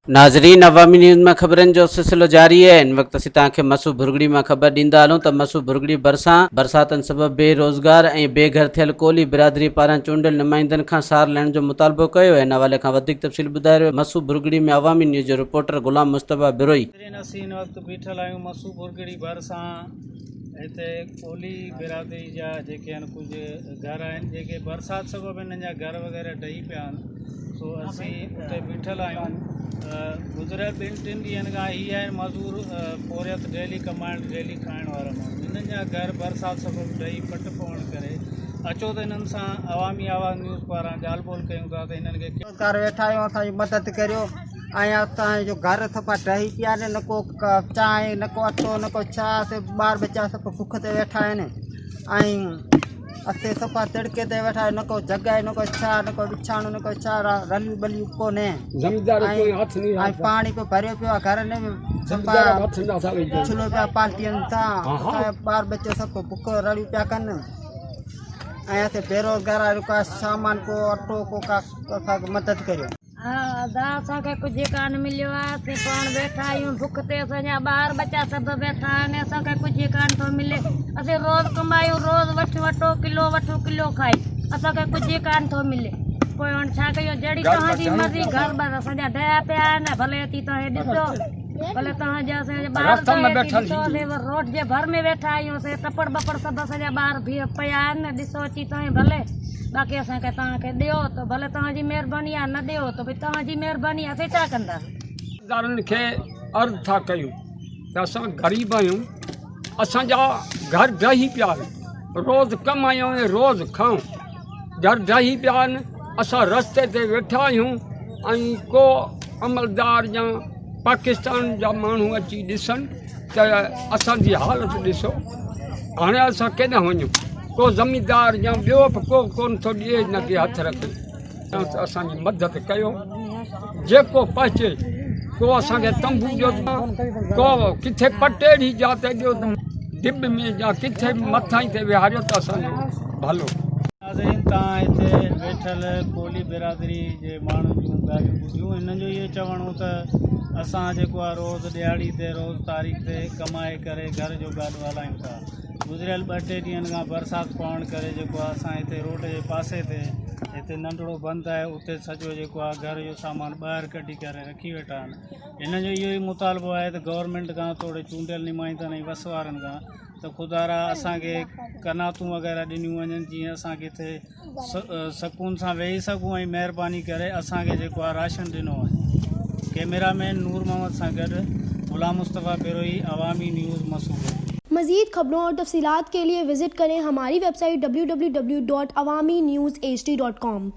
नाज़रीन, अवामी न्यूज़ में खबरन जो सिलसिलो जारी है। इन वक्त असीं तव्हांखे مسوڀرڳڙي में खबर ॾींदा हलूं त مسوڀرڳڙي ڀرسان बरसातन सबब बेरोज़गार ऐं बेघर थियल क़ौली बिरादरी पारां चونڊيل नमائندن खां सार लहण जो मुतालबो कयो है। इन हवाले खां वधीक तफ़सील ॿुधाए مسوڀرڳڙي में अवामी न्यूज़ जो रिपोर्टर गुलाम मुस्तफ़ा बिरोई। असीं इन वक़्तु बीठल आहियूं مسوڀرڳڙي ڀرسان। हिते क़ौली बिरादरी जा जेके आहिनि कुझु घर आहिनि जेके बरसाति सबबु हिननि जा घर वग़ैरह डही पिया आहिनि। सो असीं उते बीठल आहियूं। गुज़रियल 2-3 ॾींहंनि खां इहे आहिनि मज़दूर पोरियत डेली कमाइण डेली खाइण वारा माण्हू। हिननि जा घर बरसाति सबबु डही पट पवण करे अचो त हिननि सां अवामी आवाज़ न्यूज़ पारां ॻाल्हि ॿोल कयूं था त हिननि खे बेरोज़गार वेठा आहियूं, असांजी मदद करियो। ऐं असांजो घर सफ़ा डही पिया आहिनि, न को चांहि न को अटो न को छा, ॿार बच्चा सभु बुख ते वेठा आहिनि। ऐं असां सफ़ा तिड़के ते वेठा आहियूं, न को जॻहि न को छा, न को विछाणो न को छा, रलियूं ॿलियूं कोन्हे। ऐं पाणी पियो भरियो पियो आहे घर में, छुलो पिया पाल्टियुनि सां। असांजा ॿार बच्चा सभु बुख रलियूं पिया कनि। ऐं असां बेरोज़गार आहियूं, का सामान को अटो को का असांखे मदद करियो। असांखे कुझु कान मिलियो आहे। असीं पाण वेठा आहियूं बुख ते, असांजा ॿार बच्चा सभु वेठा आहिनि। असांखे कुझु कान थो मिले। असीं रोज़ कमायूं, रोज़ वठो किलो खाई, असांखे कुझु कान थो मिले। पोइ हाणे छा कयूं? जहिड़ी तव्हांजी मर्ज़ी, घर बार असांजा ॾहिया पिया आहिनि। भले अची तव्हां ॾिसो, भले तव्हांजा असांजा ॿार रोड जे भर में वेठा आहियूं। असां टपड़ बपड़ सभु असांजा ॿार बीह पिया आहिनि। ॾिसो अची तव्हां भले, बाक़ी असांखे तव्हांखे ॾियो त भले तव्हांजी महिरबानी आहे, न ॾियो त भई तव्हांजी महिरबानी आहे। असीं छा कंदासीं? खे अर्ज़ु था कयूं त असां ग़रीब आहियूं, असांजा घर डही पिया आहिनि। रोज़ कमायूं ऐं रोज़ खाऊं, घर डही पिया आहिनि। असां रस्ते ते वेठा आहियूं ऐं को अमलदार या पाकिस्तान जा माण्हू अची ॾिसनि त असांजी हालत ॾिसो। हाणे असां केॾांहुं वञूं? को ज़मींदार या ॿियो बि को कोन थो ॾिए, न की हथु रखे। त असांजी मदद कयो, जेको पहुचे। को असांखे तंबू ॾियो, को किथे पटेड़ी जाते ॾियो, डिब में या किथे मथां ई ते विहारियो त असांजो भलो। तव्हां हिते वेठल क़ौली बिरादरी जे माण्हुनि जूं ॻाल्हियूं ॿुधियूं। हिननि जो इहो चवणो त असां जेको आहे रोज़ ॾियाड़ी ते रोज़ तारीख़ ते कमाए करे घर जो गाॾो हलायूं था। गुज़रियल 2-3 ॾींहंनि खां बरसाति पवण करे जेको आहे असां हिते रोड जे पासे ते हिते नंढिड़ो बंदि आहे, उते सॼो जेको आहे घर जो सामान ॿाहिरि कढी करे रखी वेठा आहिनि। हिन जो इहो ई मुतालबो आहे त गवर्नमेंट खां थोरे चूंडियल निमाइंदन ऐं वस वारनि खां त ख़ुदारा असांखे कनातूं वग़ैरह ॾिनियूं वञनि, जीअं असां किथे सकून सां वेही सघूं ऐं महिरबानी करे असांखे जेको आहे राशन ॾिनो वञे। कैमरामैन नूर मोहम्मद सां गॾु गुलाम मुस्तफ़ा बिरोई, अवामी न्यूज़ مسوڀرڳڙي। मज़ीद खबरों और तफसीलात के लिए विजिट करें हमारी वेबसाइट www.awamiNewsHD.com।